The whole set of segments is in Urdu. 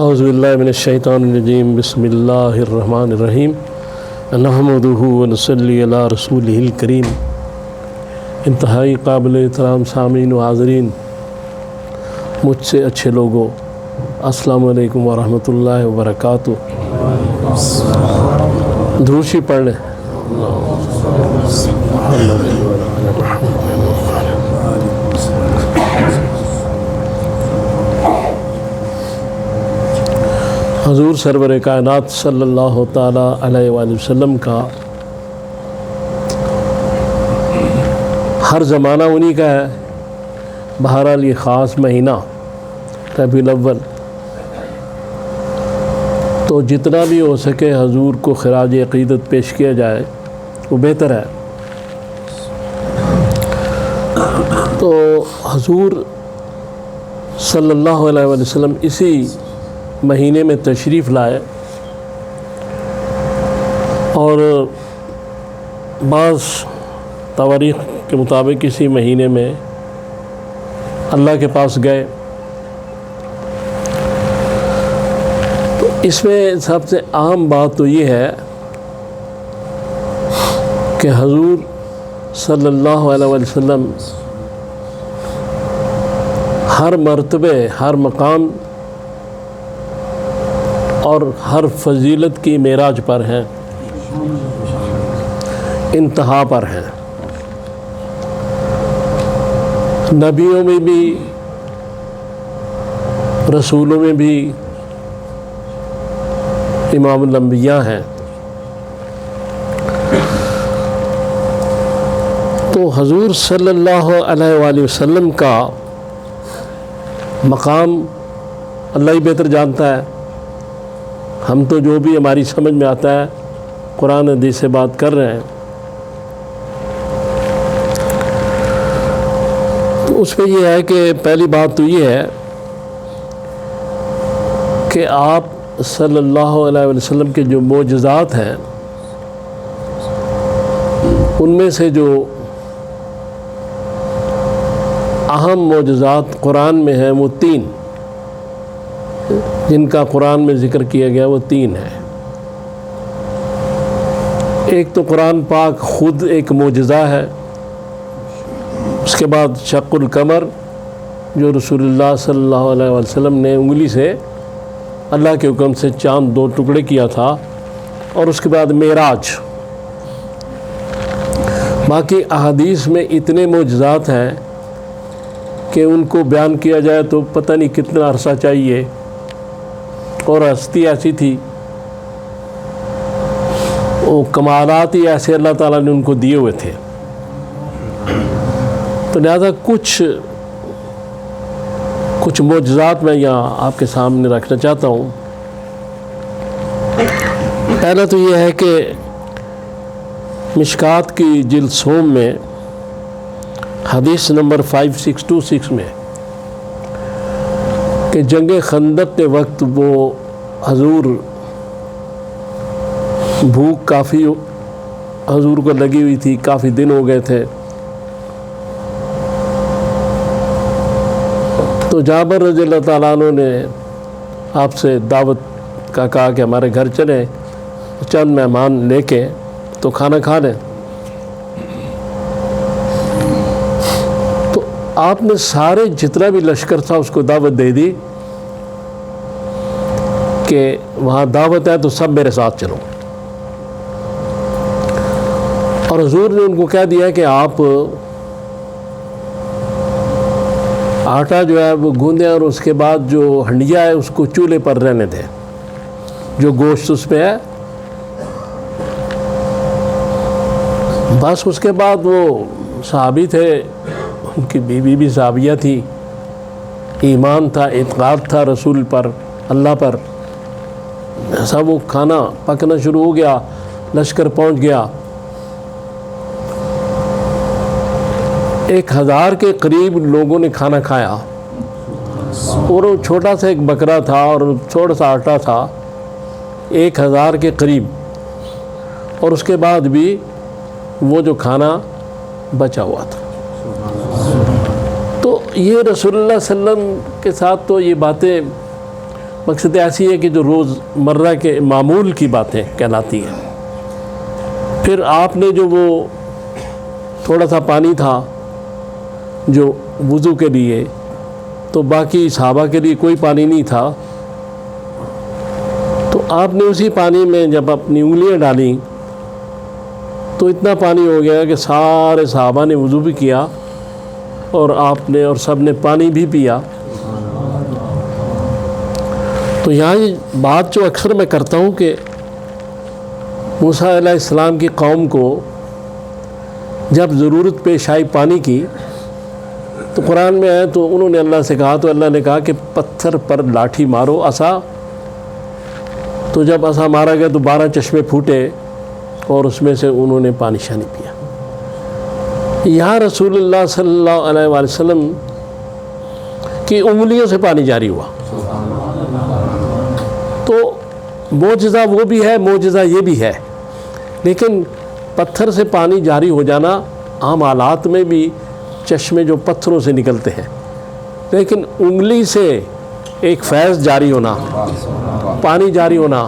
اعوذ باللہ من الشیطان الرجیم بسم اللہ الرحمن الرحیم نحمدہ ونصلی علی رسولہ الکریم۔ انتہائی قابل احترام سامعین و حاضرین، مجھ سے اچھے لوگوں، السلام علیکم ورحمۃ اللہ وبرکاتہ۔ دروشی پڑھ لیں۔ حضور سرور کائنات صلی اللہ تعالیٰ علیہ وآلہ وسلم کا ہر زمانہ انہی کا ہے۔ بہرحال یہ خاص مہینہ ربیع الاول، تو جتنا بھی ہو سکے حضور کو خراج عقیدت پیش کیا جائے وہ بہتر ہے۔ تو حضور صلی اللہ علیہ وآلہ وسلم اسی مہینے میں تشریف لائے، اور بعض تواریخ کے مطابق اسی مہینے میں اللہ کے پاس گئے۔ تو اس میں سب سے اہم بات تو یہ ہے کہ حضور صلی اللہ علیہ وسلم ہر مرتبے، ہر مقام اور ہر فضیلت کی معراج پر ہیں، انتہا پر ہیں۔ نبیوں میں بھی، رسولوں میں بھی امام الانبیاء ہیں۔ تو حضور صلی اللہ علیہ وآلہ وسلم کا مقام اللہ ہی بہتر جانتا ہے۔ ہم تو جو بھی ہماری سمجھ میں آتا ہے قرآن حدیث سے بات کر رہے ہیں۔ تو اس میں یہ ہے کہ پہلی بات تو یہ ہے کہ آپ صلی اللہ علیہ وسلم کے جو معجزات ہیں ان میں سے جو اہم معجزات قرآن میں ہیں وہ تین، جن کا قرآن میں ذکر کیا گیا وہ تین ہے۔ ایک تو قرآن پاک خود ایک معجزہ ہے، اس کے بعد شق القمر جو رسول اللہ صلی اللہ علیہ وسلم نے انگلی سے اللہ کے حکم سے چاند دو ٹکڑے کیا تھا، اور اس کے بعد معراج۔ باقی احادیث میں اتنے معجزات ہیں کہ ان کو بیان کیا جائے تو پتہ نہیں کتنا عرصہ چاہیے، اور ہستی ایسی تھی، وہ کمالات ہی ایسے اللہ تعالیٰ نے ان کو دیے ہوئے تھے۔ تو لہذا کچھ معجزات میں یہاں آپ کے سامنے رکھنا چاہتا ہوں۔ پہلا تو یہ ہے کہ مشکات کی جلد سوم میں حدیث نمبر 5626 میں کہ جنگ خندق کے وقت وہ حضور بھوک کافی حضور کو لگی ہوئی تھی، کافی دن ہو گئے تھے۔ تو جابر رضی اللہ تعالیٰ عنہ نے آپ سے دعوت کا کہا کہ ہمارے گھر چلیں، چند مہمان لے کے تو کھانا کھا لیں۔ تو آپ نے سارے جتنا بھی لشکر تھا اس کو دعوت دے دی کہ وہاں دعوت ہے تو سب میرے ساتھ چلو۔ اور حضور نے ان کو کہہ دیا کہ آپ آٹا جو ہے وہ گوندیں، اور اس کے بعد جو ہنڈیا ہے اس کو چولہے پر رہنے دیں، جو گوشت اس پہ ہے۔ بس اس کے بعد وہ صحابی تھے، ان کی بیوی بھی صحابیہ تھی، ایمان تھا، اعتقاد تھا رسول پر، اللہ پر۔ سب وہ کھانا پکنا شروع ہو گیا، لشکر پہنچ گیا۔ 1000 کے قریب لوگوں نے کھانا کھایا، اور وہ چھوٹا سا ایک بکرا تھا اور تھوڑا سا آٹا تھا، 1000 کے قریب، اور اس کے بعد بھی وہ جو کھانا بچا ہوا تھا۔ تو یہ رسول اللہ صلی اللہ علیہ وسلم کے ساتھ تو یہ باتیں مقصد ایسی ہے کہ جو روز مرہ کے معمول کی باتیں کہلاتی ہیں۔ پھر آپ نے جو وہ تھوڑا سا پانی تھا جو وضو کے لیے، تو باقی صحابہ کے لیے کوئی پانی نہیں تھا، تو آپ نے اسی پانی میں جب اپنی انگلیاں ڈالیں تو اتنا پانی ہو گیا کہ سارے صحابہ نے وضو بھی کیا اور آپ نے اور سب نے پانی بھی پیا۔ تو یہاں یہ بات جو اکثر میں کرتا ہوں کہ موسیٰ علیہ السلام کی قوم کو جب ضرورت پیش آئی پانی کی تو قرآن میں ہے تو انہوں نے اللہ سے کہا، تو اللہ نے کہا کہ پتھر پر لاٹھی مارو عصا، تو جب عصا مارا گیا تو 12 چشمے پھوٹے اور اس میں سے انہوں نے پانی شانی پیا۔ یہاں رسول اللہ صلی اللہ علیہ وآلہ وسلم کی انگلیوں سے پانی جاری ہوا، تو معجزہ وہ بھی ہے، معجزہ یہ بھی ہے، لیکن پتھر سے پانی جاری ہو جانا عام حالات میں بھی چشمے جو پتھروں سے نکلتے ہیں، لیکن انگلی سے ایک فیض جاری ہونا، پانی جاری ہونا،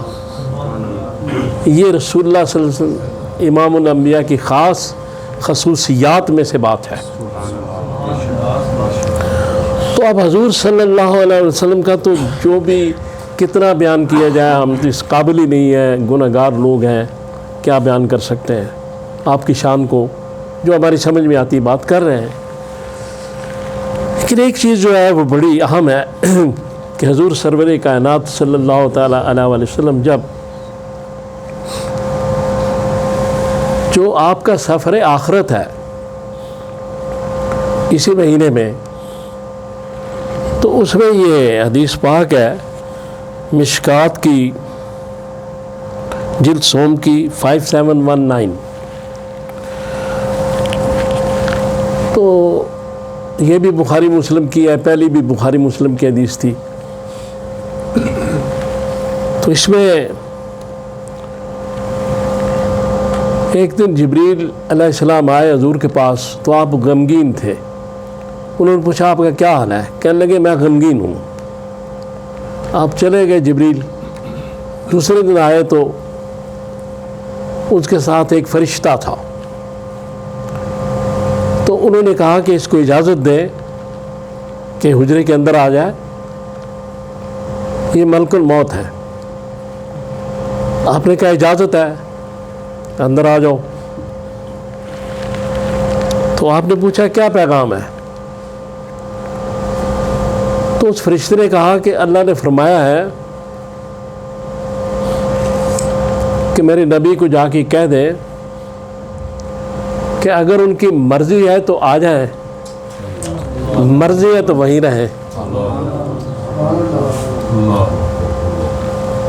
یہ رسول اللہ صلی اللہ علیہ وسلم امام الانبیاء کی خاص خصوصیات میں سے بات ہے۔ تو اب حضور صلی اللہ علیہ وسلم کا تو جو بھی کتنا بیان کیا جائے ہم اس قابل ہی نہیں ہے، گناہ گار لوگ ہیں، کیا بیان کر سکتے ہیں آپ کی شان کو، جو ہماری سمجھ میں آتی بات کر رہے ہیں۔ لیکن ایک چیز جو ہے وہ بڑی اہم ہے کہ حضور سرور کائنات صلی اللہ تعالیٰ علیہ وآلہ وسلم جب جو آپ کا سفر آخرت ہے اسی مہینے میں، تو اس میں یہ حدیث پاک ہے مشکات کی جلد سوم کی 5719، تو یہ بھی بخاری مسلم کی ہے، پہلی بھی بخاری مسلم کی حدیث تھی۔ تو اس میں ایک دن جبریل علیہ السلام آئے حضور کے پاس، تو آپ غمگین تھے۔ انہوں نے پوچھا آپ کا کیا حال ہے؟ کہنے لگے میں غمگین ہوں۔ آپ چلے گئے جبریل۔ دوسرے دن آئے تو اس کے ساتھ ایک فرشتہ تھا، تو انہوں نے کہا کہ اس کو اجازت دیں کہ حجرے کے اندر آ جائے، یہ ملک الموت ہے۔ آپ نے کہا اجازت ہے، اندر آ جاؤ۔ تو آپ نے پوچھا کیا پیغام ہے؟ تو اس فرشتے نے کہا کہ اللہ نے فرمایا ہے کہ میرے نبی کو جا کے کہہ دیں کہ اگر ان کی مرضی ہے تو آ جائیں، مرضی ہے تو وہیں رہیں۔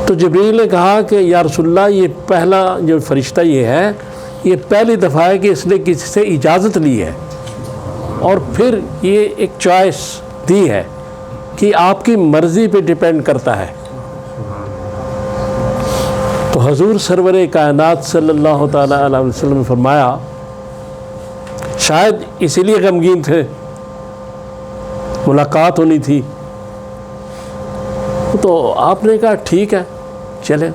تو جبریل نے کہا کہ یا رسول اللہ، یہ پہلا جو فرشتہ یہ ہے، یہ پہلی دفعہ ہے کہ اس نے کسی سے اجازت لی ہے اور پھر یہ ایک چوائس دی ہے کہ آپ کی مرضی پہ ڈیپینڈ کرتا ہے۔ تو حضور سرور کائنات صلی اللہ تعالیٰ علیہ وسلم نے فرمایا شاید اسی لیے غمگین تھے، ملاقات ہونی تھی۔ تو آپ نے کہا ٹھیک ہے چلیں۔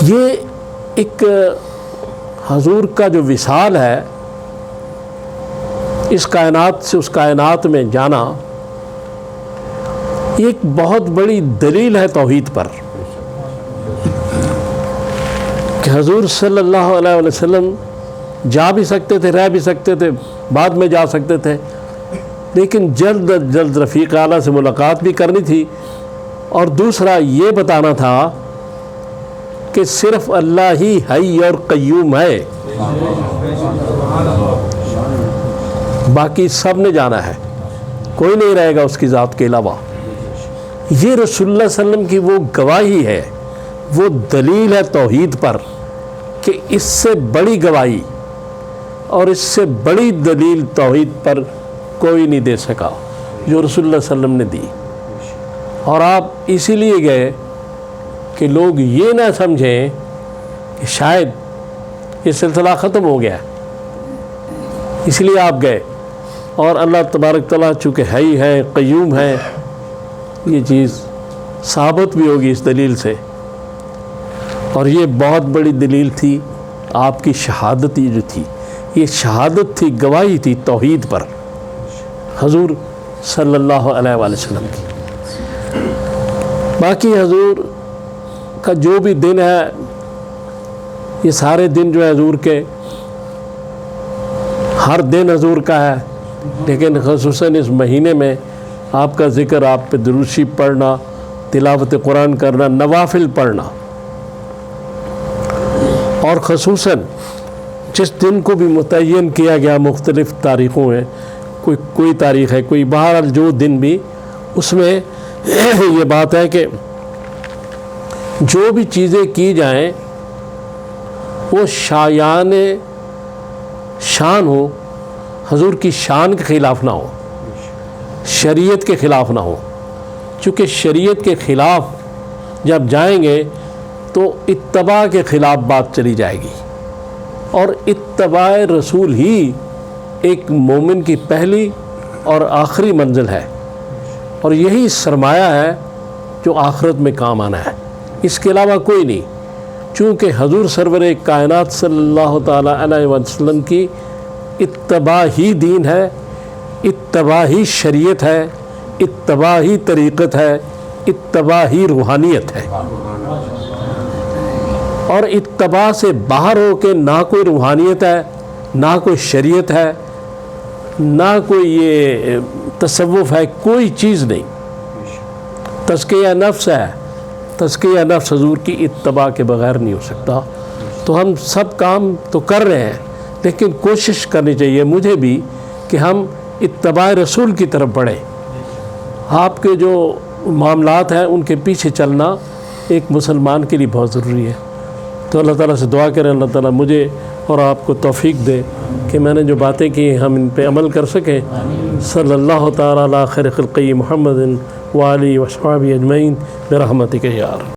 یہ ایک حضور کا جو وصال ہے، اس کائنات سے اس کائنات میں جانا، یہ ایک بہت بڑی دلیل ہے توحید پر کہ حضور صلی اللہ علیہ وسلم جا بھی سکتے تھے، رہ بھی سکتے تھے، بعد میں جا سکتے تھے، لیکن جلد از جلد رفیق اعلیٰ سے ملاقات بھی کرنی تھی، اور دوسرا یہ بتانا تھا کہ صرف اللہ ہی حی اور قیوم ہے، باقی سب نے جانا ہے، کوئی نہیں رہے گا اس کی ذات کے علاوہ۔ یہ رسول اللہ صلی اللہ علیہ وسلم کی وہ گواہی ہے، وہ دلیل ہے توحید پر کہ اس سے بڑی گواہی اور اس سے بڑی دلیل توحید پر کوئی نہیں دے سکا جو رسول اللہ صلی اللہ علیہ وسلم نے دی۔ اور آپ اسی لیے گئے کہ لوگ یہ نہ سمجھیں کہ شاید یہ سلسلہ ختم ہو گیا، اس لیے آپ گئے۔ اور اللہ تبارک تعالیٰ چونکہ حی ہے، قیوم ہے، یہ چیز ثابت بھی ہوگی اس دلیل سے، اور یہ بہت بڑی دلیل تھی آپ کی شہادت، یہ جو تھی یہ شہادت تھی، گواہی تھی توحید پر حضور صلی اللہ علیہ وآلہ وسلم کی۔ باقی حضور کا جو بھی دن ہے، یہ سارے دن جو ہے حضور کے، ہر دن حضور کا ہے، لیکن خصوصاً اس مہینے میں آپ کا ذکر، آپ پہ درود شریف پڑھنا، تلاوت قرآن کرنا، نوافل پڑھنا، اور خصوصاً جس دن کو بھی متعین کیا گیا مختلف تاریخوں میں، کوئی تاریخ ہے، کوئی بہرحال جو دن بھی، اس میں یہ بات ہے کہ جو بھی چیزیں کی جائیں وہ شایان شان ہو، حضور کی شان کے خلاف نہ ہو، شریعت کے خلاف نہ ہو، چونکہ شریعت کے خلاف جب جائیں گے تو اتباع کے خلاف بات چلی جائے گی، اور اتباع رسول ہی ایک مومن کی پہلی اور آخری منزل ہے، اور یہی سرمایہ ہے جو آخرت میں کام آنا ہے، اس کے علاوہ کوئی نہیں، چونکہ حضور سرور کائنات صلی اللہ تعالیٰ علیہ وسلم کی اتباع ہی دین ہے، اتباع ہی شریعت ہے، اتباع ہی طریقت ہے، اتباع ہی روحانیت ہے، اور اتباع سے باہر ہو کے نہ کوئی روحانیت ہے، نہ کوئی شریعت ہے، نہ کوئی یہ تصوف ہے، کوئی چیز نہیں۔ تزکیہ نفس ہے، تزکیہ نفس حضور کی اتباع کے بغیر نہیں ہو سکتا۔ تو ہم سب کام تو کر رہے ہیں، لیکن کوشش کرنی چاہیے مجھے بھی کہ ہم اتباع رسول کی طرف بڑھیں۔ آپ کے جو معاملات ہیں ان کے پیچھے چلنا ایک مسلمان کے لیے بہت ضروری ہے۔ تو اللہ تعالیٰ سے دعا کریں اللہ تعالیٰ مجھے اور آپ کو توفیق دے کہ میں نے جو باتیں کی ہم ان پہ عمل کر سکیں۔ صلی اللہ تعالیٰ علی خیر خلقہ محمد وآلہ وصحبہ اجمعین برحمتک یا رب۔